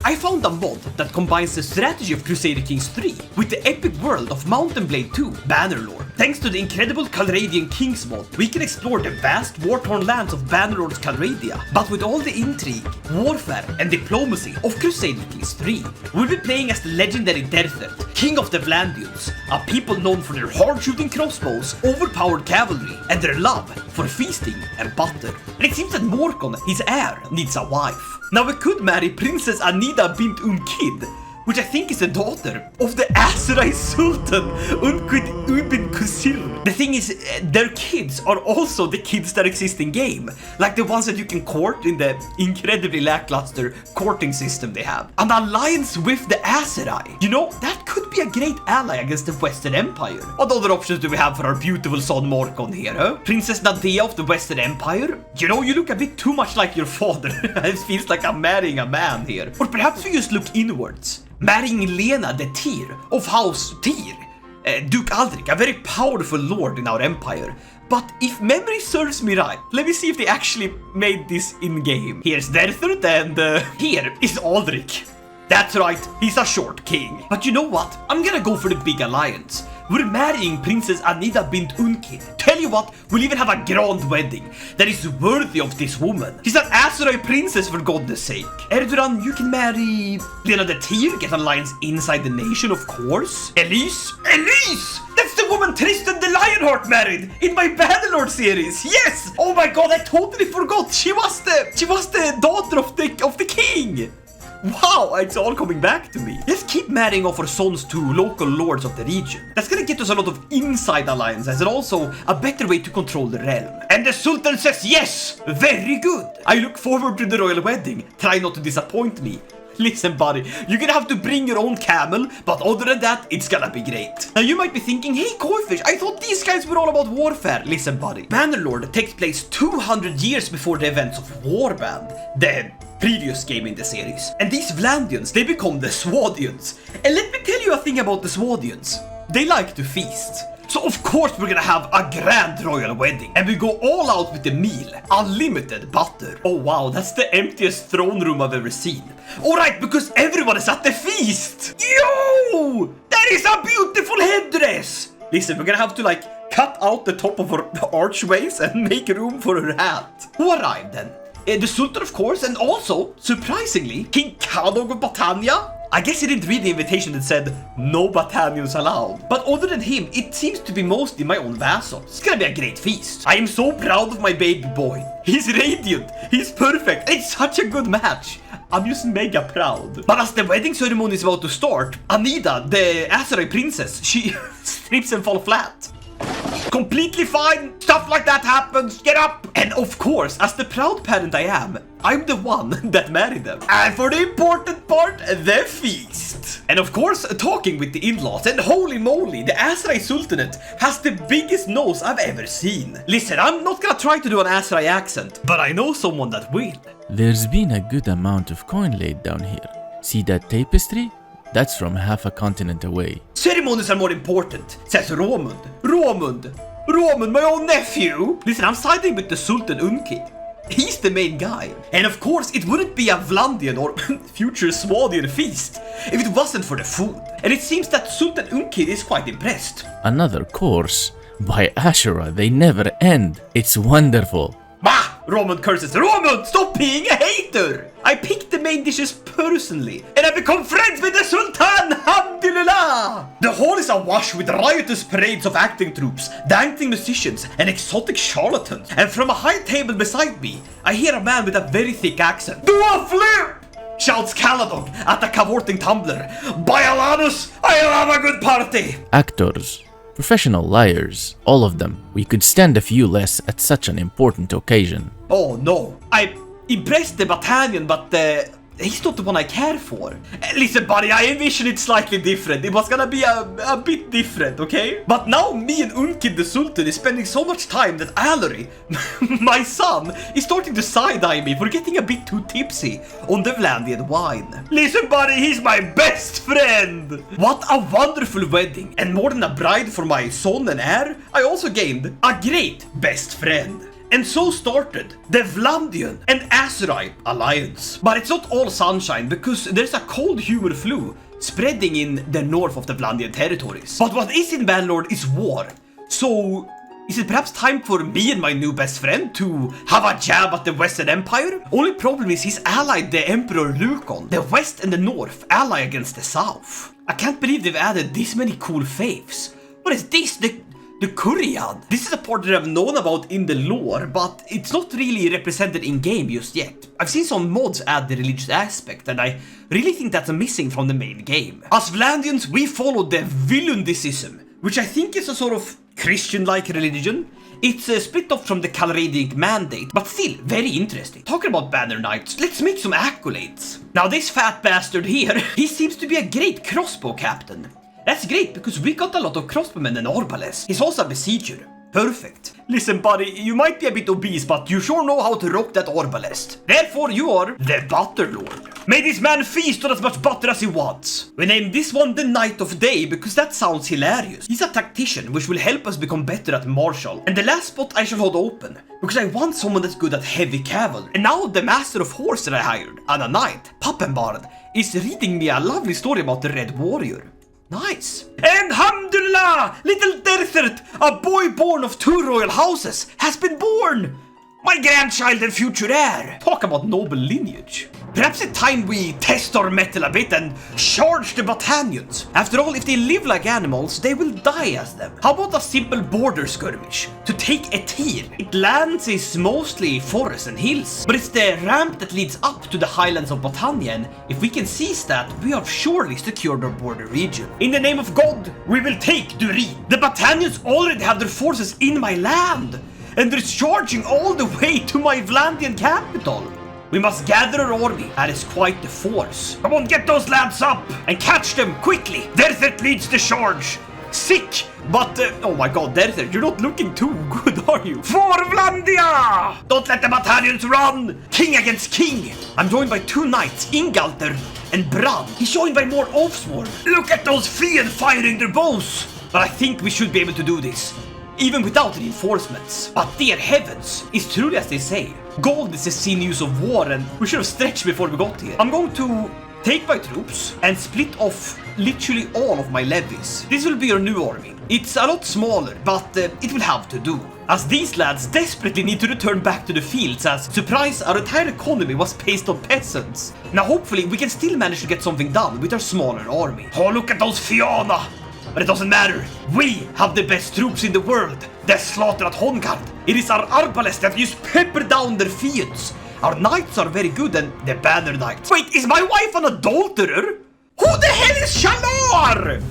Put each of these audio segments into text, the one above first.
I found a mod that combines the strategy of Crusader Kings 3 with the epic world of Mount and Blade 2 Bannerlord. Thanks to the incredible Calradian Kings mod, we can explore the vast war-torn lands of Bannerlord's Calradia, but with all the intrigue, warfare, and diplomacy of Crusader Kings 3. We'll be playing as the legendary Derthert, king of the Vlandians, a people known for their hard-shooting crossbows, overpowered cavalry, and their love for feasting and butter. And it seems that Morkon, his heir, needs a wife. Now we could marry Princess Anida bint Unkid, which I think is the daughter of the Aserai Sultan Unkid Ubin Kusir. The thing is, their kids are also the kids that exist in game, like the ones that you can court in the incredibly lackluster courting system they have. An alliance with the Aserai, you know, that could be a great ally against the Western Empire. What other options do we have for our beautiful son Morkon here, huh? Princess Nadia of the Western Empire? You know, you look a bit too much like your father. It feels like I'm marrying a man here. Or perhaps we just look inwards. Marrying Lena the Tyr of House Tyr, Duke Aldrich, a very powerful lord in our empire. But if memory serves me right, let me see if they actually made this in-game. Here's Derthert and here is Aldrich. That's right, he's a short king. But you know what? I'm gonna go for the big alliance. We're marrying Princess Anida bint Unkid. Tell you what, we'll even have a grand wedding that is worthy of this woman. She's an Aserai princess for goodness sake. Erdogan, you can marry Lena the Tyr, get an alliance inside the nation, of course. Elise? Elise! That's the woman Tristan the Lionheart married in my Bannerlord series. Yes! Oh my god, I totally forgot. She was the daughter of the king. Wow, it's all coming back to me. Let's keep marrying off our sons to local lords of the region. That's gonna get us a lot of inside alliances and also a better way to control the realm. And the Sultan says yes! Very good! I look forward to the royal wedding. Try not to disappoint me. Listen, buddy, you're gonna have to bring your own camel, but other than that, it's gonna be great. Now, you might be thinking, hey, Koifish, I thought these guys were all about warfare. Listen, buddy, Bannerlord takes place 200 years before the events of Warband, the previous game in the series. And these Vlandians, they become the Swadians. And let me tell you a thing about the Swadians. They like to feast. So of course we're gonna have a grand royal wedding. And we go all out with the meal. Unlimited butter. Oh wow, that's the emptiest throne room I've ever seen. Alright, because everyone is at the feast. Yo! That is a beautiful headdress! Listen, we're gonna have to like cut out the top of her archways and make room for her hat. Who arrived then? The Sultan, of course, and also, surprisingly, King Kadog of Batania. I guess he didn't read the invitation that said, no Batanians allowed. But other than him, it seems to be mostly my own vassals. It's gonna be a great feast. I am so proud of my baby boy. He's radiant. He's perfect. It's such a good match. I'm just mega proud. But as the wedding ceremony is about to start, Anida, the Aserai princess, she strips and falls flat. Completely fine. Stuff like that happens. Get up. And of course, as the proud parent I am, I'm the one that married them. And for the important part, the feast. And of course, talking with the in-laws, and holy moly, the Aserai Sultanate has the biggest nose I've ever seen. Listen, I'm not gonna try to do an Aserai accent, but I know someone that will. There's been a good amount of coin laid down here. See that tapestry? That's from half a continent away. Ceremonies are more important, says Romund. Romund, my own nephew. Listen, I'm siding with the Sultan Unkid. He's the main guy. And of course, it wouldn't be a Vlandian or future Swadian feast if it wasn't for the food. And it seems that Sultan Unkid is quite impressed. Another course? By Asherah, they never end. It's wonderful. Bah! Romund curses. Romund, stop being a hater! I picked the main dishes personally, and I become friends with the Sultan! Alhamdulillah! The hall is awash with riotous parades of acting troops, dancing musicians, and exotic charlatans. And from a high table beside me, I hear a man with a very thick accent. Do a flip! Shouts Caladog at the cavorting tumbler. By Alanus, I'll have a good party! Actors. Professional liars, all of them. We could stand a few less at such an important occasion. Oh no, I impressed the Batanian, but he's not the one I care for. Listen, buddy, I envision it slightly different. It was gonna be a bit different, okay? But now me and Unkid the Sultan is spending so much time that Alary, my son, is starting to side-eye me for getting a bit too tipsy on the Vlandian wine. Listen, buddy, he's my best friend! What a wonderful wedding. And more than a bride for my son and heir, I also gained a great best friend. And so started the Vlandian and Azerite alliance. But it's not all sunshine, because there's a cold human flu spreading in the north of the Vlandian territories. But what is in Bannerlord is war. So is it perhaps time for me and my new best friend to have a jab at the Western Empire? Only problem is he's allied the Emperor Lukon. The West and the North ally against the South. I can't believe they've added this many cool faiths. What is this? The Korean. This is a part that I've known about in the lore, but it's not really represented in game just yet. I've seen some mods add the religious aspect, and I really think that's missing from the main game. As Vlandians, we follow the Vlandicism, which I think is a sort of Christian-like religion. It's split off from the Calradian mandate, but still very interesting. Talking about banner knights, let's make some accolades. Now this fat bastard here, he seems to be a great crossbow captain. That's great, because we got a lot of crossbowmen and arbalists. He's also a besieger. Perfect. Listen, buddy, you might be a bit obese, but you sure know how to rock that arbalest. Therefore, you are the Butterlord. May this man feast on as much butter as he wants. We named this one the Knight of Day because that sounds hilarious. He's a tactician, which will help us become better at martial. And the last spot I shall hold open, because I want someone that's good at heavy cavalry. And now the Master of Horse that I hired, and a knight, Pappenbard, is reading me a lovely story about the Red Warrior. Nice. And Alhamdulillah, little Derthert, a boy born of 2 royal houses, has been born. My grandchild and future heir. Talk about noble lineage. Perhaps it's time we test our metal a bit and charge the Botanians. After all, if they live like animals, they will die as them. How about a simple border skirmish to take a tier? It lands is mostly forests and hills, but it's the ramp that leads up to the highlands of Botania, and if we can seize that, we have surely secured our border region. In the name of God, we will take Durin. The Botanians already have their forces in my land, and they're charging all the way to my Vlandian capital. We must gather our army. That is quite the force. Come on, get those lads up and catch them quickly. Derthert leads the charge. Sick, but oh my god, Derthert, you're not looking too good, are you? For Vlandia! Don't let the Botanians run! King against king. I'm joined by 2 knights, Ingalter and Brand. He's joined by more Oathsworn. Look at those Feuds firing their bows. But I think we should be able to do this, even without reinforcements. But dear heavens, it's truly as they say. Gold is the sinews of war, and we should have stretched before we got here. I'm going to take my troops and split off literally all of my levies. This will be our new army. It's a lot smaller, but it will have to do. As these lads desperately need to return back to the fields, as, surprise, our entire economy was based on peasants. Now hopefully we can still manage to get something done with our smaller army. Oh, look at those Fianna! But it doesn't matter. We have the best troops in the world. The slaughter at Hongard. It is our arbalists that just pepper down their fields. Our knights are very good, and the banner knights. Wait, is my wife an adulterer? Who the hell is Shalar?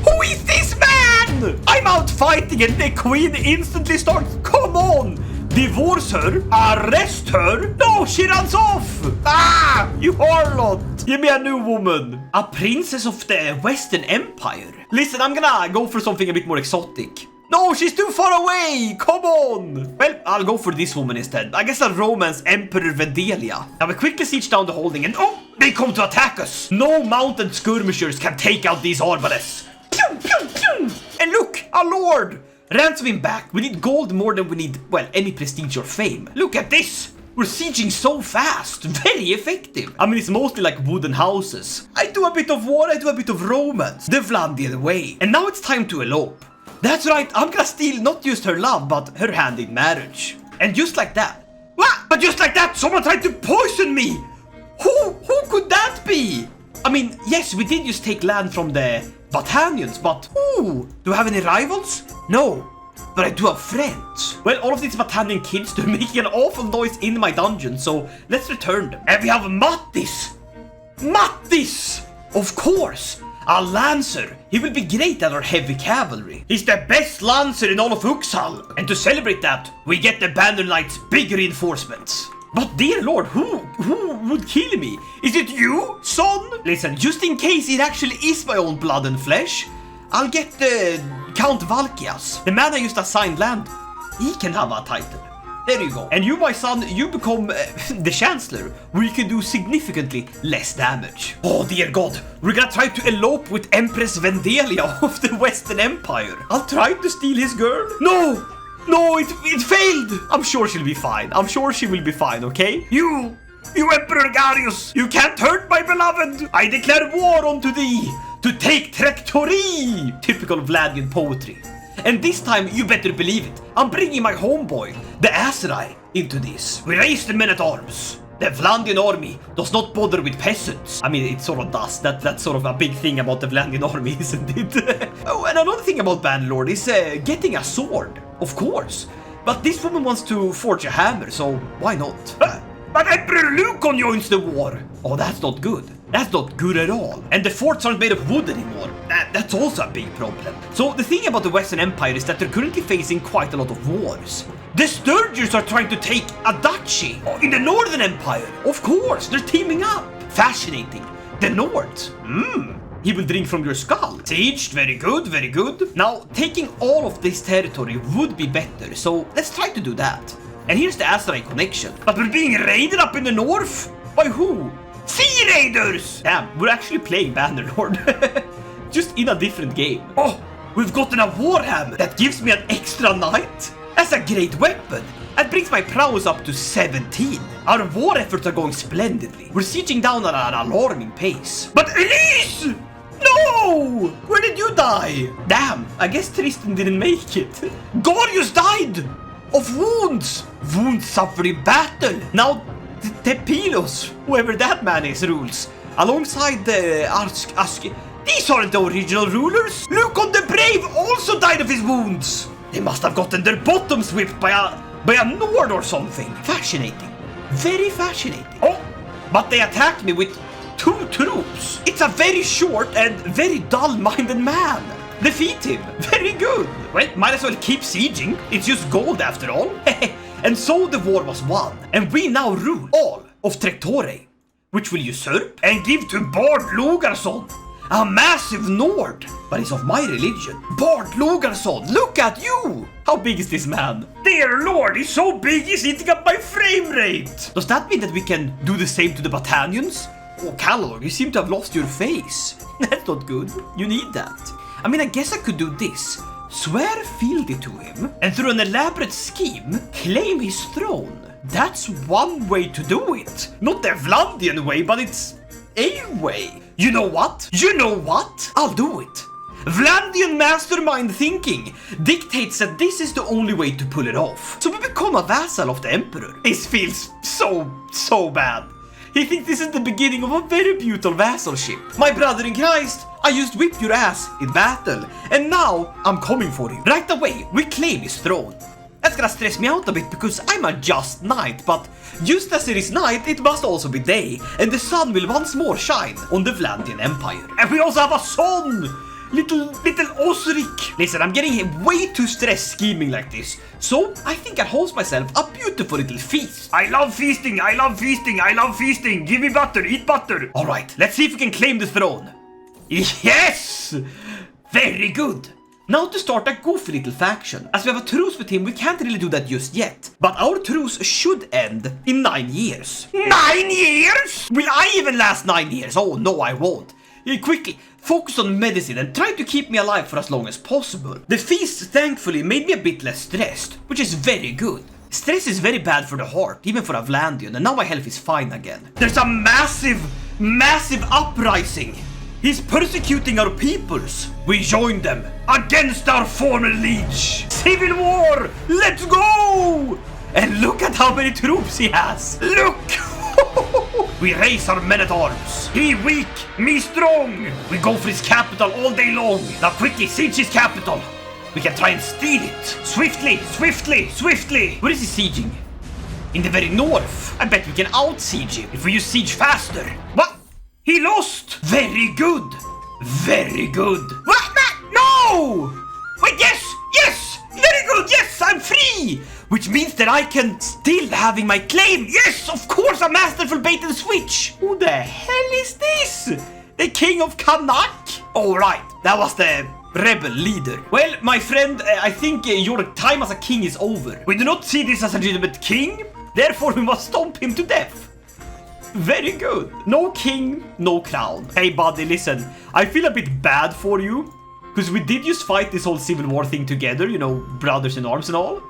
Who is this man? I'm out fighting and the queen instantly starts. Come on! Divorce her? Arrest her? No, she runs off! Ah! You harlot! Give me a new woman. A princess of the Western Empire. Listen, I'm gonna go for something a bit more exotic. No, she's too far away! Come on! Well, I'll go for this woman instead. I guess I'll romance Emperor Vendelia. Now we quickly siege down the holding and oh! They come to attack us! No mounted skirmishers can take out these arbalists. Pew, pew, pew! And look! A lord! Ransom him back. We need gold more than we need, well, any prestige or fame. Look at this! We're sieging so fast. Very effective. I mean, it's mostly like wooden houses. I do a bit of war, I do a bit of romance. The Vlandian way. And now it's time to elope. That's right, I'm gonna steal not just her love, but her hand in marriage. And just like that. What? But just like that, someone tried to poison me! Who could that be? I mean, yes, we did just take land from the Botanians, but who? Do I have any rivals? No. But I do have friends. Well, all of these Botanian kids, they're making an awful noise in my dungeon, so let's return them. And we have Mattis! Mattis! Of course! A lancer. He will be great at our heavy cavalry. He's the best lancer in all of Uxal. And to celebrate that, we get the Banner Knight's big reinforcements. But dear lord, who would kill me? Is it you, son? Listen, just in case it actually is my own blood and flesh, I'll get Count Valkias, the man I used to assign land. He can have a title. There you go. And you, my son, you become the Chancellor, where you can do significantly less damage. Oh dear god, we're gonna try to elope with Empress Vendelia of the Western Empire. I'll try to steal his girl. No! No, it failed. I'm sure she'll be fine. I'm sure she will be fine, okay? You Emperor Garius, you can't hurt my beloved. I declare war unto thee to take Trectory. Typical Vlandian poetry. And this time, you better believe it, I'm bringing my homeboy, the Aserai, into this. We raise the men-at-arms. The Vlandian army does not bother with peasants. I mean, it sort of does. That's sort of a big thing about the Vlandian army, isn't it? Oh, and another thing about Bannerlord is getting a sword. Of course. But this woman wants to forge a hammer, so why not? But Emperor Lukon joins the war. Oh, that's not good. That's not good at all. And the forts aren't made of wood anymore. That's also a big problem. So the thing about the Western Empire is that they're currently facing quite a lot of wars. The Sturgers are trying to take a duchy in the Northern Empire. Of course, they're teaming up. Fascinating. The Nords. He will drink from your skull. Sieged, very good, very good. Now, taking all of this territory would be better, so let's try to do that. And here's the Aserai connection. But we're being raided up in the north? By who? Sea Raiders! Damn, we're actually playing Bannerlord. Just in a different game. Oh, we've gotten a Warhammer that gives me an extra knight? That's a great weapon. That brings my prowess up to 17. Our war efforts are going splendidly. We're sieging down at an alarming pace. But Elise! No! Where did you die? Damn, I guess Tristan didn't make it. Gorius died! Of wounds! Wounds suffered in battle! Now, Tepilos, whoever that man is, rules. Alongside the Ask. These aren't the original rulers! Lukon the Brave also died of his wounds! They must have gotten their bottoms whipped by a Nord or something. Fascinating. Very fascinating. Oh, but they attacked me with 2 troops. It's a very short and very dull-minded man. Defeat him. Very good. Well, might as well keep sieging. It's just gold after all. And so the war was won. And we now rule all of Trectory, which will usurp and give to Bard Lugarson, a massive Nord, but he's of my religion. Bard Lugarson, look at you! How big is this man? Dear Lord, he's so big he's eating up my frame rate! Does that mean that we can do the same to the Battanians? Oh, Calor, you seem to have lost your face. That's not good. You need that. I mean, I guess I could do this. Swear fealty to him, and through an elaborate scheme, claim his throne. That's one way to do it. Not the Vlandian way, but it's a way. You know what? I'll do it. Vlandian mastermind thinking dictates that this is the only way to pull it off. So we become a vassal of the Emperor. This feels so bad. He thinks this is the beginning of a very beautiful vassalship. My brother in Christ, I just whipped your ass in battle, and now I'm coming for you. Right away, we claim his throne. That's gonna stress me out a bit because I'm a just knight, but just as it is night, it must also be day, and the sun will once more shine on the Vlandian Empire. And we also have a son! Little Osric. Listen, I'm getting way too stressed scheming like this, so I think I'll host myself a beautiful little feast. I love feasting. Give me butter, eat butter. Alright, let's see if we can claim the throne. Yes! Very good. Now to start a goofy little faction. As we have a truce with him, we can't really do that just yet. But our truce should end in 9 years. 9 years? Will I even last 9 years? Oh no, I won't. Quickly, focus on medicine and try to keep me alive for as long as possible. The feast, thankfully, made me a bit less stressed, which is very good. Stress is very bad for the heart, even for a Vlandian, and now my health is fine again. There's a massive uprising. He's persecuting our peoples. We join them against our former liege. Civil war! Let's go! And look at how many troops he has. Look! We raise our men-at-arms. He weak, me strong. We go for his capital all day long. Now quickly, siege his capital. We can try and steal it. Swiftly. Where is he sieging? In the very north. I bet we can out-siege him if we use siege faster. What? He lost! Very good! What? No! Wait, yes! Very good, yes, I'm free! Which means that I can still having my claim. Yes, of course, a masterful bait and switch. Who the hell is this? The King of Kanak? Alright, that was the rebel leader. Well, my friend, I think your time as a king is over. We do not see this as a legitimate king, therefore we must stomp him to death. Very good. No king, no crown. Hey buddy, listen, I feel a bit bad for you, because we did just fight this whole civil war thing together, you know, brothers in arms and all.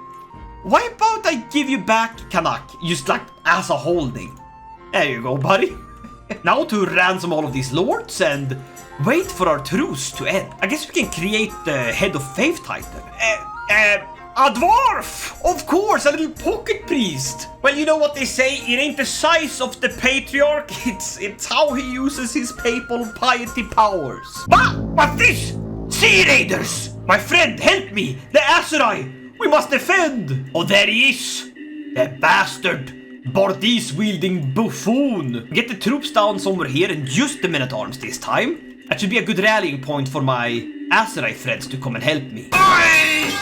Why about I give you back Kanak, just like as a holding? There you go, buddy. Now to ransom all of these lords and wait for our truce to end. I guess we can create the Head of Faith title. A dwarf! Of course, a little pocket priest. Well, you know what they say, it ain't the size of the patriarch, it's how he uses his papal piety powers. What's this? Sea Raiders! My friend, help me! The Aserai! We must defend! Oh, there he is! The bastard! Bordis-wielding buffoon! Get the troops down somewhere here and just the men-at-arms this time. That should be a good rallying point for my Aserai friends to come and help me.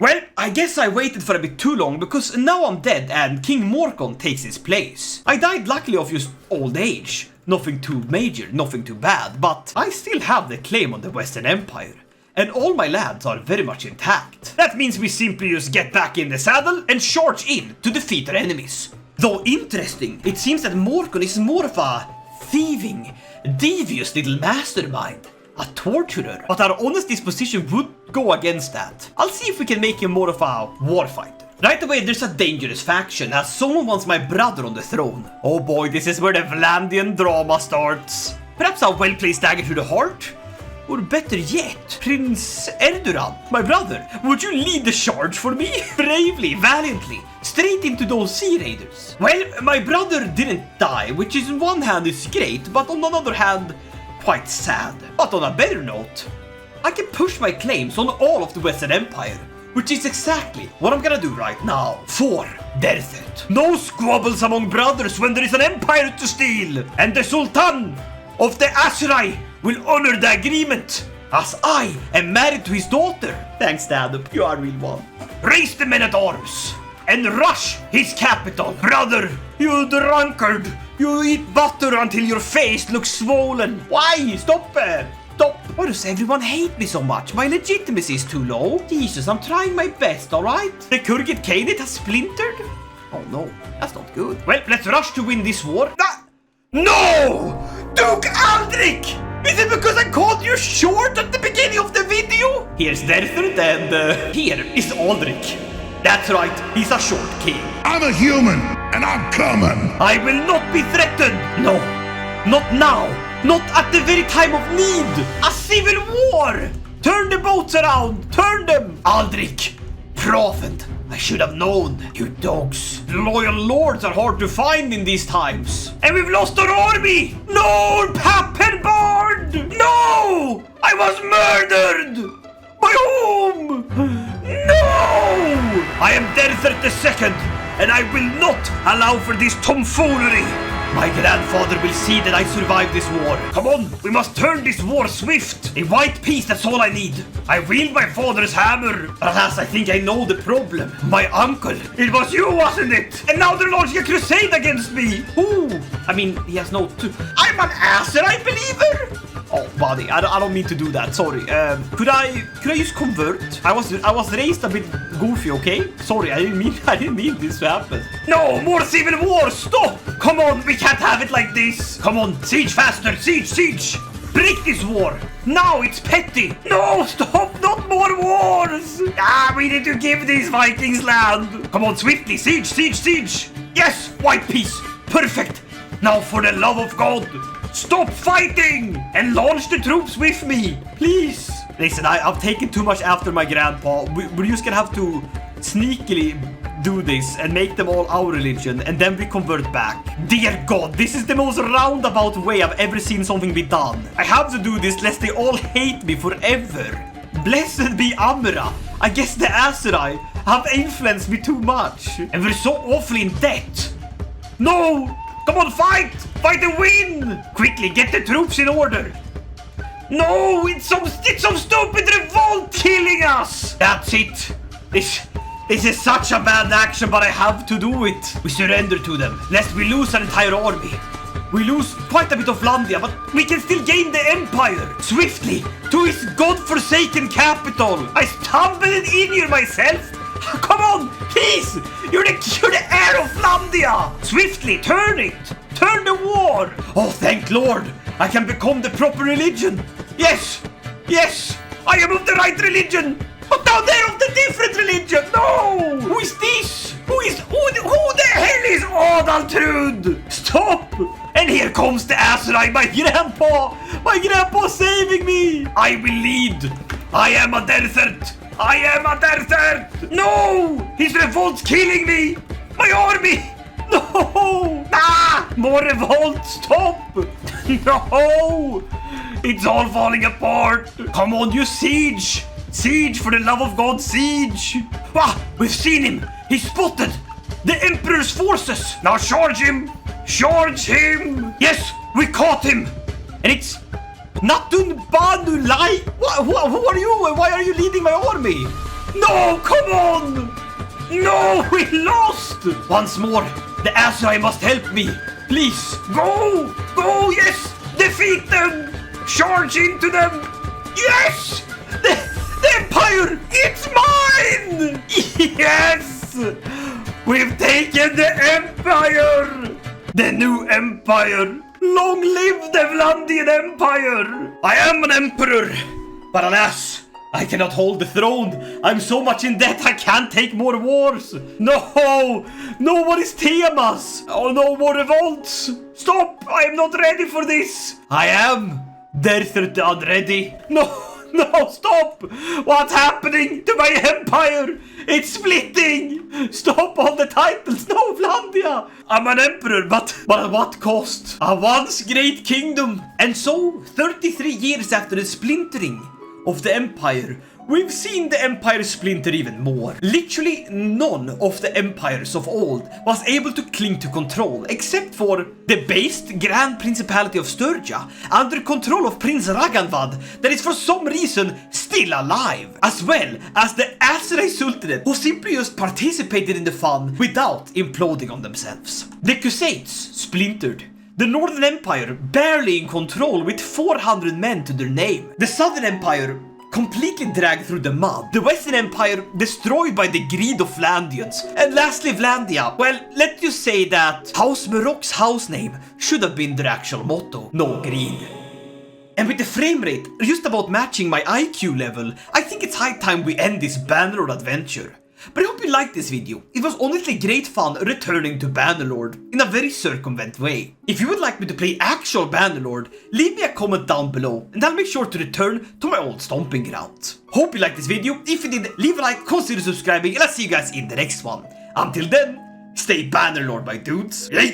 Well, I guess I waited for a bit too long because now I'm dead and King Morkon takes his place. I died luckily of just old age. Nothing too major, nothing too bad, but I still have the claim on the Western Empire. And all my lands are very much intact. That means we simply just get back in the saddle and charge in to defeat our enemies. Though interesting, it seems that Morkon is more of a thieving, devious little mastermind. A torturer, but our honest disposition would go against that. I'll see if we can make him more of a warfighter. Right away, there's a dangerous faction, as someone wants my brother on the throne. Oh boy, this is where the Vlandian drama starts. Perhaps a well-placed dagger to the heart? Or better yet, Prince Erdogan, my brother, would you lead the charge for me? Bravely, valiantly, straight into those Sea Raiders. Well, my brother didn't die, which is on one hand is great, but on another hand, quite sad. But on a better note, I can push my claims on all of the Western Empire, which is exactly what I'm gonna do right now for Derthert. No squabbles among brothers when there is an empire to steal, and the Sultan of the Aserai will honor the agreement, as I am married to his daughter. Thanks, Dad, you are a real one. Raise the men-at-arms and rush his capital. Brother, you drunkard! You eat butter until your face looks swollen. Why? Stop! Stop! Why does everyone hate me so much? My legitimacy is too low. Jesus, I'm trying my best, alright? The Kurgit Khanate has splintered? Oh no, that's not good. Well, let's rush to win this war. No! Duke Aldrich! Is it because I called you short at the beginning of the video? Here's Derthert and here is Aldrich. That's right, he's a short king. I'm a human, and I'm coming. I will not be threatened. No, not now. Not at the very time of need. A civil war. Turn the boats around. Turn them. Aldrich, prophet. I should have known. You dogs. Loyal lords are hard to find in these times. And we've lost our army. No, Pappenbard. No, I was murdered. By whom? No! I am Derthert II, and I will not allow for this tomfoolery. My grandfather will see that I survive this war. Come on, we must turn this war swift. A white peace, that's all I need. I wield my father's hammer. Alas, I think I know the problem. My uncle. It was you, wasn't it? And now they're launching a crusade against me. Ooh. I mean, he has no... I'm an Aserai believer. Oh, buddy, I don't mean to do that. Sorry. Could I just convert? I was raised a bit goofy, okay? Sorry, I didn't mean this to happen. No, more civil war. Stop! Come on, we can't have it like this. Come on, siege faster, siege. Break this war. Now it's petty. No, stop, not more wars. We need to give these Vikings land. Come on, swiftly, siege. Yes, white peace. Perfect. Now for the love of God, stop fighting and launch the troops with me, please. Listen, I've taken too much after my grandpa. We're just gonna have to sneakily do this and make them all our religion, and then we convert back. Dear God, this is the most roundabout way I've ever seen something be done. I have to do this lest they all hate me forever. Blessed be Amra. I guess the Aserai have influenced me too much, and we're so awfully in debt. No! Come on, fight! Fight and win! Quickly, get the troops in order. No, it's some stupid revolt killing us! That's it. This is such a bad action, but I have to do it. We surrender to them, lest we lose our entire army. We lose quite a bit of Vlandia, but we can still gain the empire. Swiftly, to his god-forsaken capital. I stumbled in here myself. Come on, please! You're the heir of Vlandia! Swiftly, turn it! Turn the war! Oh, thank Lord! I can become the proper religion! Yes! I am of the right religion! But now they're of the different religion! No! Who is this? Who the hell is Adaltrud? Stop! And here comes the Aserai, my grandpa! My grandpa saving me! I will lead! I am a Derthert! I am a Derthert! No! His revolt's killing me! My army! No! Ah! More revolt! Stop! No! It's all falling apart! Come on, you siege! Siege, for the love of God, siege! Ah! We've seen him! He's spotted! The Emperor's forces! Now charge him! Charge him! Yes! We caught him! And it's... Natun Banu Lai! Who are you? Why are you leading my army? No! Come on! No! We lost! Once more, the Aserai must help me! Please! Go! Go! Yes! Defeat them! Charge into them! Yes! The Empire! It's mine! Yes! We've taken the Empire! The new Empire! Long live the Vlandian Empire! I am an Emperor! But alas, I cannot hold the throne! I'm so much in debt I can't take more wars! No! No more is Tiamas! Oh, no more revolts! Stop! I am not ready for this! I am Derthert unready! No! No, stop! What's happening to my empire? It's splitting! Stop all the titles! No, Vlandia! I'm an emperor, but at what cost? A once great kingdom! And so, 33 years after the splintering of the empire, we've seen the empire splinter even more. Literally none of the empires of old was able to cling to control, except for the based Grand Principality of Sturgia, under control of Prince Raganvad, that is for some reason still alive, as well as the Aserai Sultanate, who simply just participated in the fun without imploding on themselves. The Crusades splintered. The Northern Empire barely in control with 400 men to their name. The Southern Empire completely dragged through the mud. The Western Empire destroyed by the greed of Vlandians. And lastly, Vlandia. Well, let's just say that House Marok's house name should have been their actual motto. No greed. And with the frame rate just about matching my IQ level, I think it's high time we end this Bannerlord adventure. But I hope you liked this video. It was honestly great fun returning to Bannerlord in a very circumvent way. If you would like me to play actual Bannerlord, leave me a comment down below and I'll make sure to return to my old stomping ground. Hope you liked this video. If you did, leave a like, consider subscribing, and I'll see you guys in the next one. Until then, stay Bannerlord, my dudes. Yay!